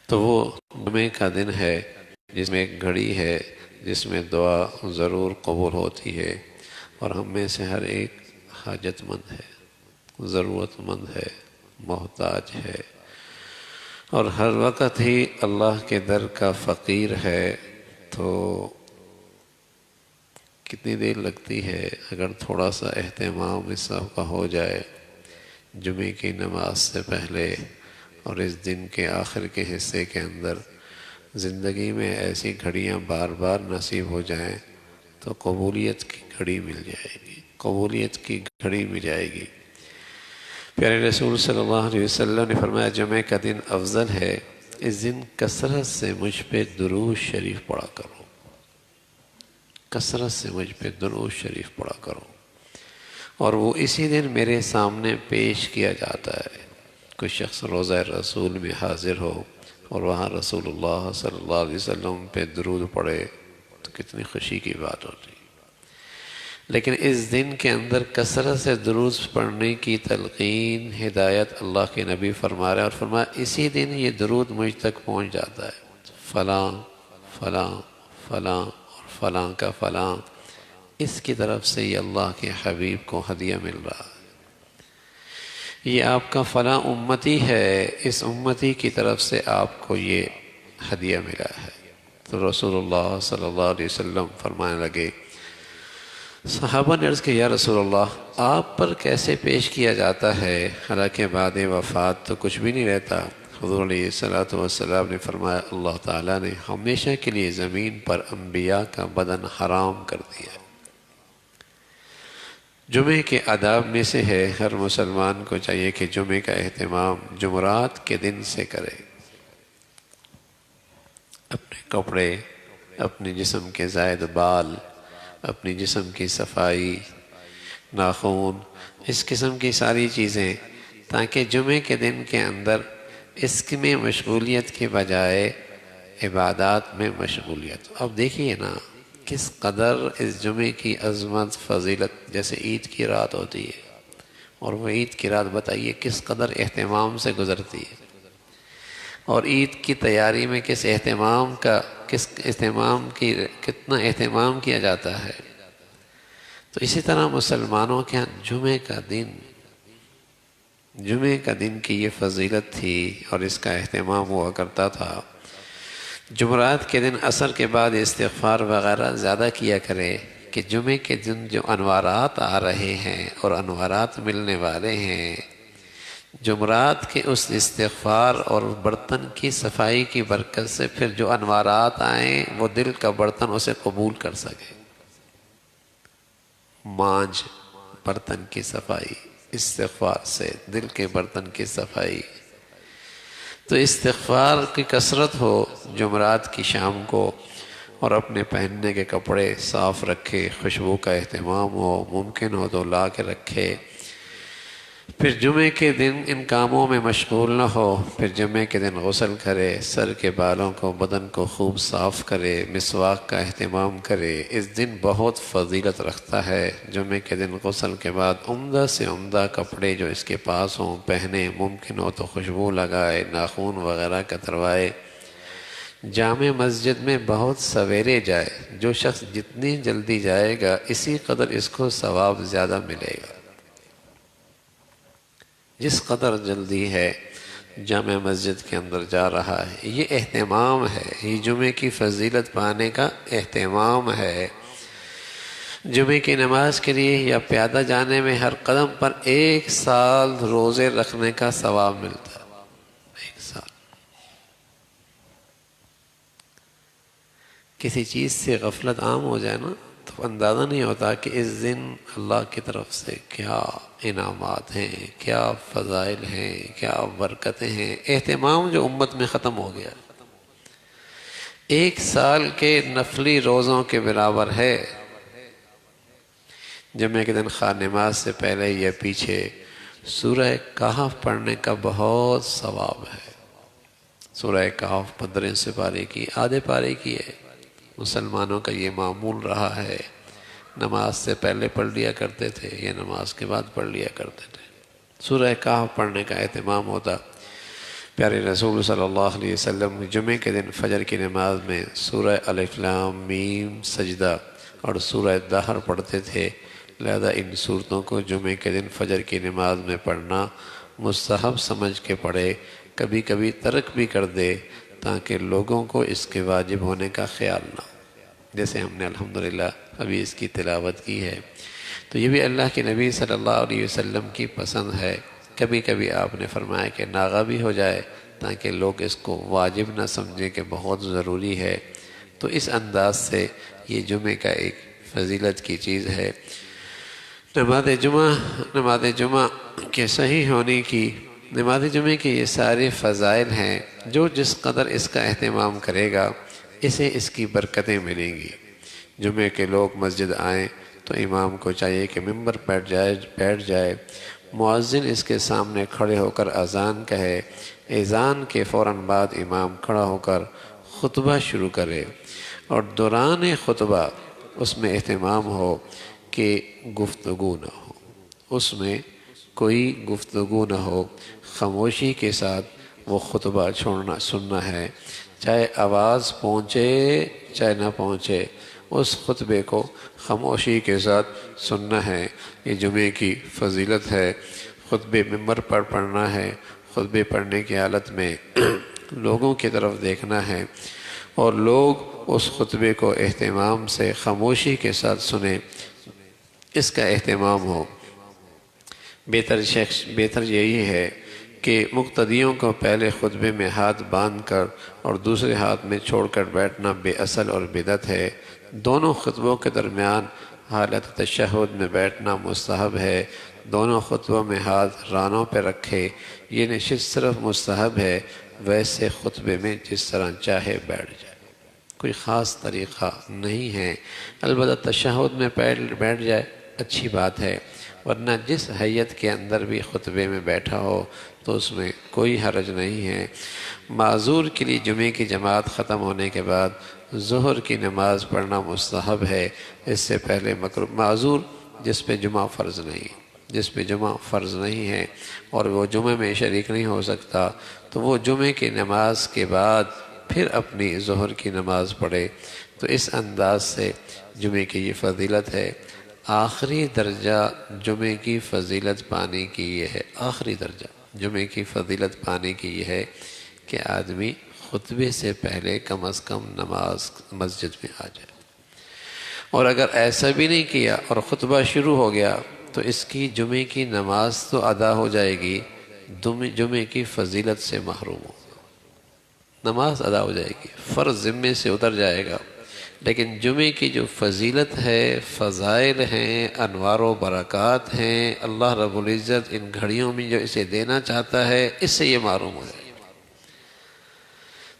تو وہ جمعے کا دن ہے جس میں ایک گھڑی ہے جس میں دعا ضرور قبول ہوتی ہے، اور ہم میں سے ہر ایک حاجت مند ہے، ضرورت مند ہے، محتاج ہے، اور ہر وقت ہی اللہ کے در کا فقیر ہے۔ تو کتنی دیر لگتی ہے اگر تھوڑا سا اہتمام اس سب کا ہو جائے جمعے کی نماز سے پہلے، اور اس دن کے آخر کے حصے کے اندر زندگی میں ایسی گھڑیاں بار بار نصیب ہو جائیں تو قبولیت کی گھڑی مل جائے گی، قبولیت کی گھڑی مل جائے گی۔ پیارے رسول صلی اللہ علیہ وسلم نے فرمایا جمعہ کا دن افضل ہے، اس دن کثرت سے مجھ پہ درود شریف پڑھا کرو، کثرت سے مجھ پہ درود شریف پڑھا کرو، اور وہ اسی دن میرے سامنے پیش کیا جاتا ہے۔ کوئی شخص روضہ رسول میں حاضر ہو اور وہاں رسول اللہ صلی اللہ علیہ وسلم پہ درود پڑھے تو کتنی خوشی کی بات ہوتی ہے۔ لیکن اس دن کے اندر کثرت سے درود پڑھنے کی تلقین، ہدایت اللہ کے نبی فرما رہے ہیں، اور فرمایا اسی دن یہ درود مجھ تک پہنچ جاتا ہے، فلاں فلاں فلاں اور فلاں کا فلاں، اس کی طرف سے یہ اللہ کے حبیب کو ہدیہ مل رہا ہے، یہ آپ کا فلاں امتی ہے، اس امتی کی طرف سے آپ کو یہ ہدیہ ملا ہے۔ تو رسول اللہ صلی اللہ علیہ وسلم فرمانے لگے، صحابہ نے عرض کیا یا رسول اللہ آپ پر کیسے پیش کیا جاتا ہے، حالانکہ بعد وفات تو کچھ بھی نہیں رہتا۔ حضور علیہ السلام نے فرمایا اللہ تعالیٰ نے ہمیشہ کے لیے زمین پر انبیاء کا بدن حرام کر دیا ہے۔ جمعے کے آداب میں سے ہے، ہر مسلمان کو چاہیے کہ جمعے کا اہتمام جمعرات کے دن سے کرے، اپنے کپڑے، اپنے جسم کے زائد بال، اپنی جسم کی صفائی، ناخن، اس قسم کی ساری چیزیں، تاکہ جمعے کے دن کے اندر اس میں مشغولیت کے بجائے عبادات میں مشغولیت۔ اب دیکھیے نا کس قدر اس جمعے کی عظمت، فضیلت، جیسے عید کی رات ہوتی ہے، اور وہ عید کی رات بتائیے کس قدر اہتمام سے گزرتی ہے، اور عید کی تیاری میں کتنا اہتمام کیا جاتا ہے۔ تو اسی طرح مسلمانوں کے ہاں جمعے کا دن کی یہ فضیلت تھی اور اس کا اہتمام ہوا کرتا تھا۔ جمعرات کے دن عصر کے بعد استغفار وغیرہ زیادہ کیا کرے کہ جمعے کے دن جو انوارات آ رہے ہیں اور انوارات ملنے والے ہیں، جمعرات کے اس استغفار اور برتن کی صفائی کی برکت سے پھر جو انوارات آئیں وہ دل کا برتن اسے قبول کر سکے۔ مانج برتن کی صفائی، استغفار سے دل کے برتن کی صفائی، تو استغفار کی کثرت ہو جمعرات کی شام کو، اور اپنے پہننے کے کپڑے صاف رکھے، خوشبو کا اہتمام ہو، ممکن ہو تو لا کے رکھے، پھر جمعے کے دن ان کاموں میں مشغول نہ ہو، پھر جمعے کے دن غسل کرے، سر کے بالوں کو، بدن کو خوب صاف کرے، مسواک کا اہتمام کرے۔ اس دن بہت فضیلت رکھتا ہے۔ جمعے کے دن غسل کے بعد عمدہ سے عمدہ کپڑے جو اس کے پاس ہوں پہنے، ممکن ہو تو خوشبو لگائے، ناخن وغیرہ کتروائے، جامع مسجد میں بہت سویرے جائے۔ جو شخص جتنی جلدی جائے گا اسی قدر اس کو ثواب زیادہ ملے گا۔ جس قدر جلدی ہے جامع مسجد کے اندر جا رہا ہے، یہ اہتمام ہے، یہ جمعے کی فضیلت پانے کا اہتمام ہے۔ جمعے کی نماز کے لیے یا پیادہ جانے میں ہر قدم پر 1 سال روزے رکھنے کا ثواب ملتا ہے۔ 1 سال کسی چیز سے غفلت عام ہو جائے نا تو اندازہ نہیں ہوتا کہ اس دن اللہ کی طرف سے کیا انعامات ہیں، کیا فضائل ہیں، کیا برکتیں ہیں۔ اہتمام جو امت میں ختم ہو گیا، 1 سال کے نفلی روزوں کے برابر ہے۔ جمعے کے دن خواہ نماز سے پہلے یا پیچھے سورہ کہف پڑھنے کا بہت ثواب ہے۔ سورہ کہف 15 سپارے کی، آدھے پارے کی ہے۔ مسلمانوں کا یہ معمول رہا ہے، نماز سے پہلے پڑھ لیا کرتے تھے یا نماز کے بعد پڑھ لیا کرتے تھے۔ سورہ کہف پڑھنے کا اہتمام ہوتا۔ پیارے رسول صلی اللہ علیہ وسلم جمعے کے دن فجر کی نماز میں سورہ الف لام میم سجدہ اور سورہ دہر پڑھتے تھے، لہذا ان صورتوں کو جمعے کے دن فجر کی نماز میں پڑھنا مستحب سمجھ کے پڑھے، کبھی کبھی ترک بھی کر دے تاکہ لوگوں کو اس کے واجب ہونے کا خیال نہ ہو، جیسے ہم نے الحمدللہ ابھی اس کی تلاوت کی ہے۔ تو یہ بھی اللہ کے نبی صلی اللہ علیہ وسلم کی پسند ہے، کبھی کبھی آپ نے فرمایا کہ ناغہ بھی ہو جائے تاکہ لوگ اس کو واجب نہ سمجھیں کہ بہت ضروری ہے۔ تو اس انداز سے یہ جمعے کا ایک فضیلت کی چیز ہے۔ نماز جمعہ کے صحیح ہونے کی، نماز جمعے کے یہ سارے فضائل ہیں، جو جس قدر اس کا اہتمام کرے گا اسے اس کی برکتیں ملیں گی۔ جمعے کے لوگ مسجد آئیں تو امام کو چاہیے کہ ممبر بیٹھ جائے، مؤذن اس کے سامنے کھڑے ہو کر اذان کہے، اذان کے فوراً بعد امام کھڑا ہو کر خطبہ شروع کرے، اور دوران خطبہ اس میں اہتمام ہو کہ گفتگو نہ ہو، اس میں کوئی گفتگو نہ ہو، خاموشی کے ساتھ وہ خطبہ سننا ہے، چاہے آواز پہنچے چاہے نہ پہنچے، اس خطبے کو خاموشی کے ساتھ سننا ہے۔ یہ جمعے کی فضیلت ہے۔ خطبے ممبر پر پڑھنا ہے، خطبے پڑھنے کی حالت میں لوگوں کی طرف دیکھنا ہے اور لوگ اس خطبے کو اہتمام سے خاموشی کے ساتھ سنیں، اس کا اہتمام ہو۔ بہتر یہی ہے کہ مقتدیوں کو پہلے خطبے میں ہاتھ باندھ کر اور دوسرے ہاتھ میں چھوڑ کر بیٹھنا بے اصل اور بدعت ہے۔ دونوں خطبوں کے درمیان حالت تشہد میں بیٹھنا مستحب ہے۔ دونوں خطبوں میں ہاتھ رانوں پہ رکھے، یہ نشست صرف مستحب ہے، ویسے خطبے میں جس طرح چاہے بیٹھ جائے، کوئی خاص طریقہ نہیں ہے۔ البتہ تشہد میں بیٹھ جائے اچھی بات ہے، ورنہ جس حیت کے اندر بھی خطبے میں بیٹھا ہو تو اس میں کوئی حرج نہیں ہے۔ معذور کے لیے جمعے کی جماعت ختم ہونے کے بعد ظہر کی نماز پڑھنا مستحب ہے، اس سے پہلے معذور جس پہ جمعہ فرض نہیں ہے اور وہ جمعے میں شریک نہیں ہو سکتا، تو وہ جمعے کی نماز کے بعد پھر اپنی ظہر کی نماز پڑھے۔ تو اس انداز سے جمعے کی یہ فضیلت ہے۔ آخری درجہ جمعے کی فضیلت پانے کی یہ ہے، آخری درجہ جمعے کی فضیلت پانے کی یہ ہے کہ آدمی خطبے سے پہلے کم از کم نماز مسجد میں آ جائے، اور اگر ایسا بھی نہیں کیا اور خطبہ شروع ہو گیا تو اس کی جمعے کی نماز تو ادا ہو جائے گی، جمعے کی فضیلت سے محروم ہوگا۔ نماز ادا ہو جائے گی، فرض ذمے سے اتر جائے گا، لیکن جمعے کی جو فضیلت ہے، فضائل ہیں، انوار و برکات ہیں، اللہ رب العزت ان گھڑیوں میں جو اسے دینا چاہتا ہے، اس سے یہ محروم ہو جائے گا۔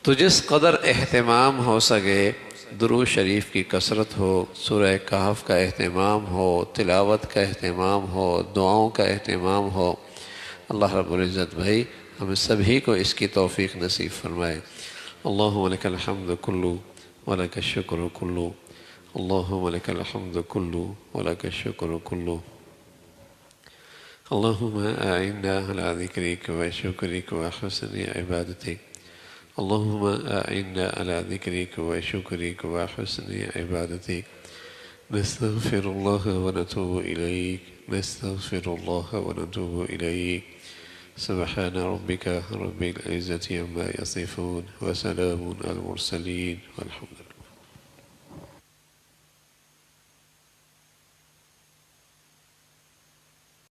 تو جس قدر اہتمام ہو سکے، درود شریف کی کثرت ہو، سورہ کہف کا اہتمام ہو، تلاوت کا اہتمام ہو، دعاؤں کا اہتمام ہو، اللہ رب العزت بھائی ہم سبھی کو اس کی توفیق نصیب فرمائے۔ اللہم لک الحمد کلو ولک الشکر کلو، اللہم لک الحمد کلو ولک الشکر کلو، اللہم اعنا علی ذکرک و شکرک و حسن عبادتک، اللہم اعنا علی ذکرک و شکرک و حسن عبادتک، نستغفر اللہ و نتوب الیک، نستغفر اللہ و نتوب الیک، سبحان ربک رب العزة عما یصفون وسلام علی المرسلین والحمد للہ۔